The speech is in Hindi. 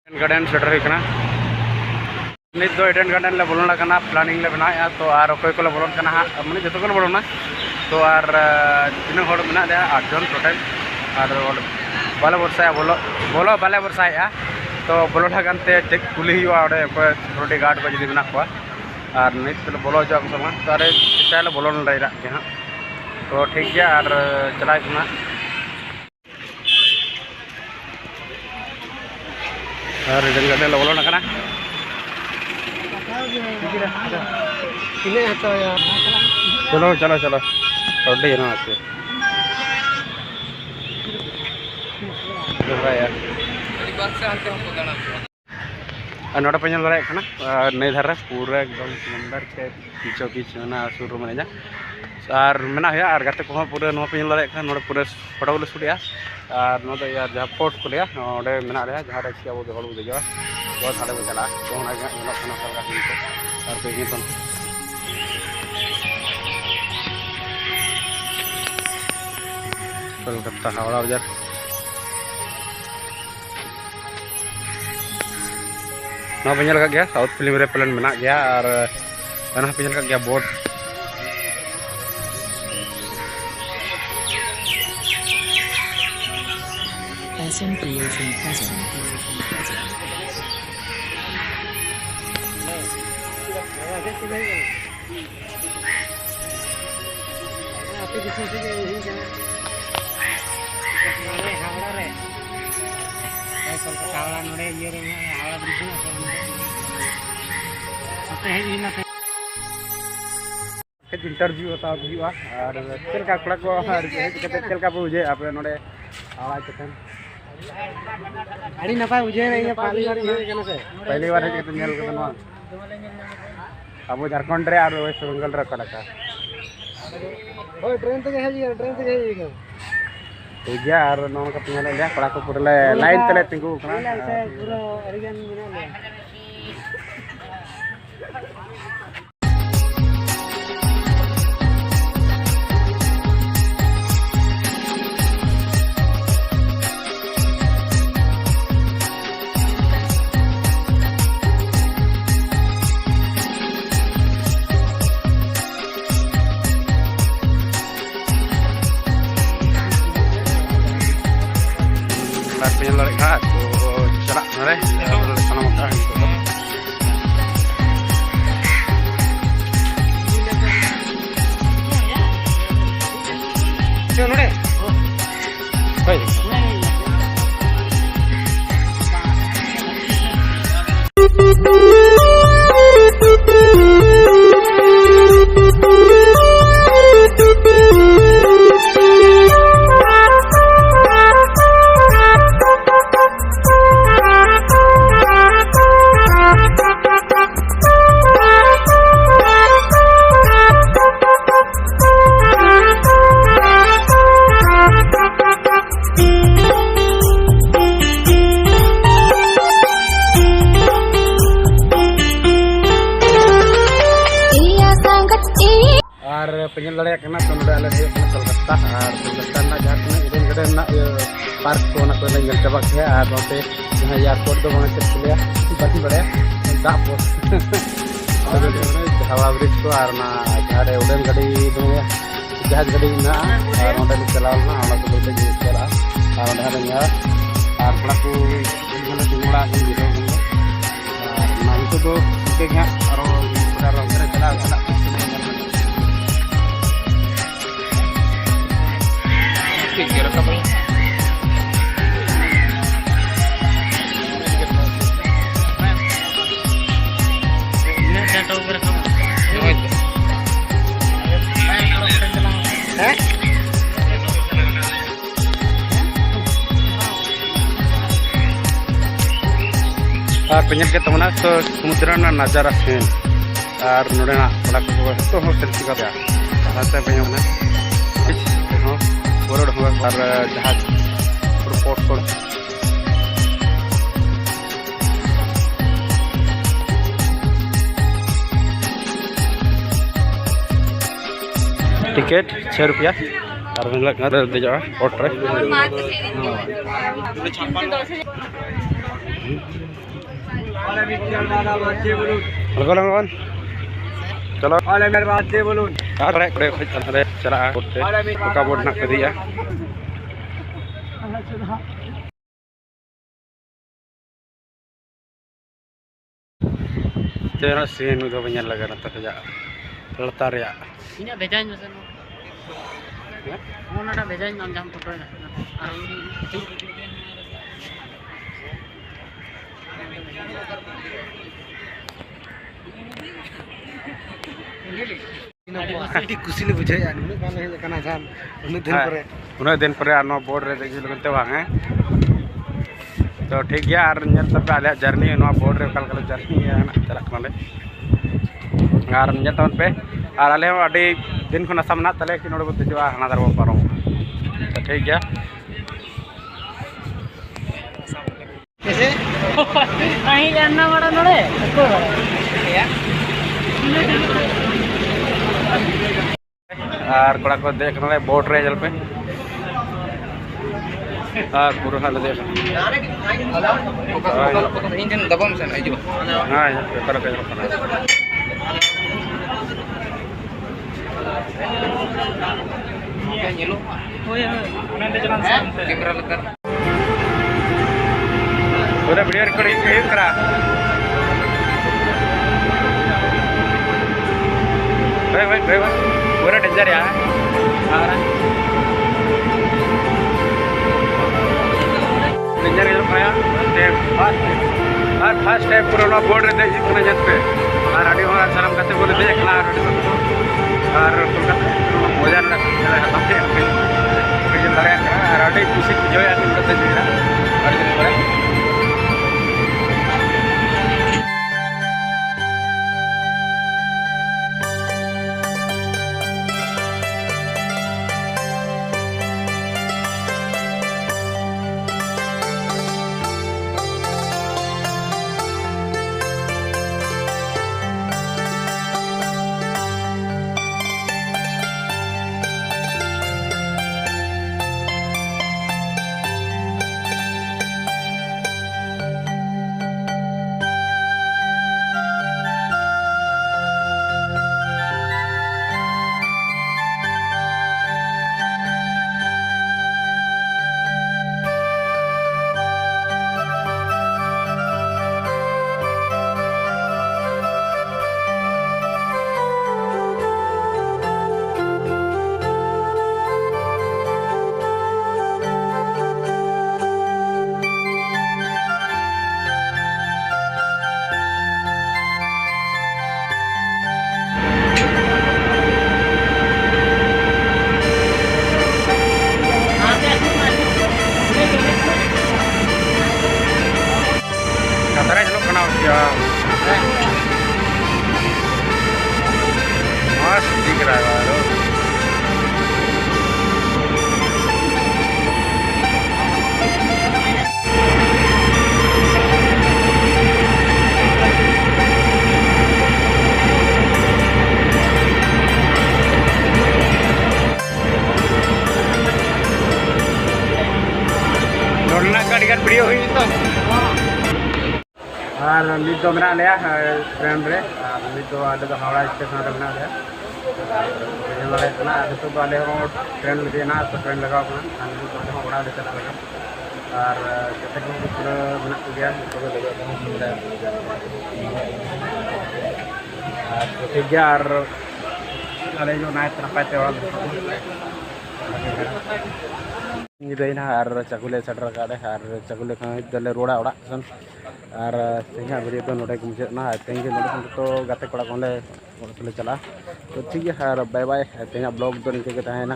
गार्डन सेटर होना नित दो एडेन गार्डन ले बोलना करना प्लानिंग ले बनाया तो और कोई को बोलन करना माने जतो को बोलना तो और तीन हड़ मेना दे 8 जन टोटल और बाले वर्षा बोलो बोलो बाले वर्षा तो बोलो लगानते चेक कुली हुआ और कोई सिक्योरिटी गार्ड को जदी बना को और नित तो बोलो जो समा तो अरे स्टाइल बोलन रहा के हां तो ठीक गया और चला सुना और एडेन गार्डन ले बोलना करना चलो चलो चलो रोटी ना आते नोड़ा पे लड़ाई नई धारा पूरा एकदम समंदर के पीछो पीछ सुर में और मेना और गाते को पूरा पे लड़ाई नोड़े पूरा फोटो को शूटिया और नोड़े यार जहाँ पोर्ट को लिया नोड़े मेना जहाँ रखी अब हड़ देजा बहुत हाले चला तो और कोई कोलकाता हावड़ा बाजार ना पे गया साउथ फिल्म रे प्लान मेना गया और पे गया बोट इंटरव्यू होता हुआ और चलका कड़ा को चलका पे बुझे आप नोडे आवाज चतन अड़ी नपाय बुझे रे पहली बार हे के नेल के नवा अब झारखंड रे और वेस्ट बंगाल रे कड़का ओए ट्रेन ते हे ठीक गया और नोन का पिंगले ले कड़ा को पूरा लाइन तले तिंगु कना पूरा अरिगन मिना ले lari तो चला नरे sana makan itu nore baik pengen lari kena to node ale Kolkata और कोलकाता ना जहाँ एडेन गार्डन ना पार्क को ना कोई नहीं चबा के और नोते जहाँ एयरपोर्ट तो वहाँ चल लिया बाकी बड़े दाप हवा ब्रिज को और ना जहाँ एडेन गाड़ी दो जहाज गाड़ी ना और नोटे चला ना और तो बोलते जो चला और नोटे ना और बड़ा को मतलब जुड़ा के वीडियो में और ना इनको तो के क्या और बड़ा रंग से चला kira kamu ini saya tahu berapa pengen ke teman ke kemudian nazar asin ar nurena pada ko hostel juga ya saya pengen na board हुआ और जहाज रिपोर्ट को टिकट 6 रुपया और दे जाओ ऑटो लगन चलो चला बोर्ड ना कदिया चेहरा सीन उधर बनिया लगा ना तक जा लड़ता रहा ini bejain mesin mau nada bejain nam jam foto na ini खुशी ले बुझे यार उन्हें कान है कना जान उन्हें दिन पर आनो बोर्ड रे देखि लगते वांग है तो ठीक गया और नेल तब आले जर्नी नो बोर्ड रे कल जर्नी है ना चला कले और नेल तन पे और आले अडी दिन खना सामना तले कि नोडे बते जो हाना दर पारम तो ठीक गया कैसे नहीं जानना बड़ा नोडे या और कोड़ा को देख रहे बोट रे जल पे और पूरा हाल देख इंजन दबम से नहीं जो हां पेपर पे येलो हो या उन्हें चला कैमरा लगा पूरा वीडियो रिकॉर्डिंग करा भाई पूरा डेंजर यार डेंजर इधर पाया फर्स्ट टाइम पूरा बोर्ड रहते जितना जत पे और अड़ी हमारा सलाम करते बोले देखना और कोलकाता मजा ना और अड़ी खुशी जो है करते मस्त दिख रहा है गाड़ी वीडियो हुई तो और नित तो मेरा लिया ट्रेन रे नित तो आले तो हावड़ा स्टेशन रे मेना लिया लगे ना तो आले हम ट्रेन लगे ना तो ट्रेन लगाओ ना नित तो हम बड़ा ले चला लगा और जैसे कि पूरा मेना को गया तो लगे तो ठीक गया और आले जो नाइट नपाते वाला ᱧᱤᱫᱟᱹᱭᱱᱟ ᱟᱨ ᱪᱟᱹᱠᱩᱞᱮ ᱥᱮᱴᱮᱨ ᱟᱠᱟᱫ ᱟᱨ ᱪᱟᱹᱠᱩᱞᱮ ᱠᱷᱚᱱ ᱫᱚᱞᱮ ᱨᱩᱣᱟᱹᱲᱟ ᱚᱲᱟᱜ ᱥᱮᱱ ᱟᱨ ᱛᱮᱦᱮᱧᱟᱜ ᱵᱷᱤᱰᱤᱭᱳ ᱫᱚ ᱱᱚᱰᱮ ᱜᱮ ᱢᱩᱪᱟᱹᱫ ᱮᱱᱟ ᱟᱨ ᱛᱮᱦᱮᱧ ᱜᱮ ᱱᱚᱰᱮ ᱠᱷᱚᱱ ᱡᱚᱛᱚ ᱜᱟᱛᱮ ᱠᱚᱲᱟ ᱠᱚᱞᱮ ᱚᱲᱟᱜ ᱛᱮᱞᱮ ᱪᱟᱞᱟᱜᱼᱟ ᱛᱚ ᱴᱷᱤᱠ ᱜᱮᱭᱟ ᱟᱨ ᱵᱟᱭ ᱵᱟᱭ ᱛᱮᱦᱮᱧᱟᱜ ᱵᱞᱚᱜ ᱫᱚ ᱱᱤᱝᱠᱟᱹ ᱜᱮ ᱛᱟᱦᱮᱸᱭᱮᱱᱟ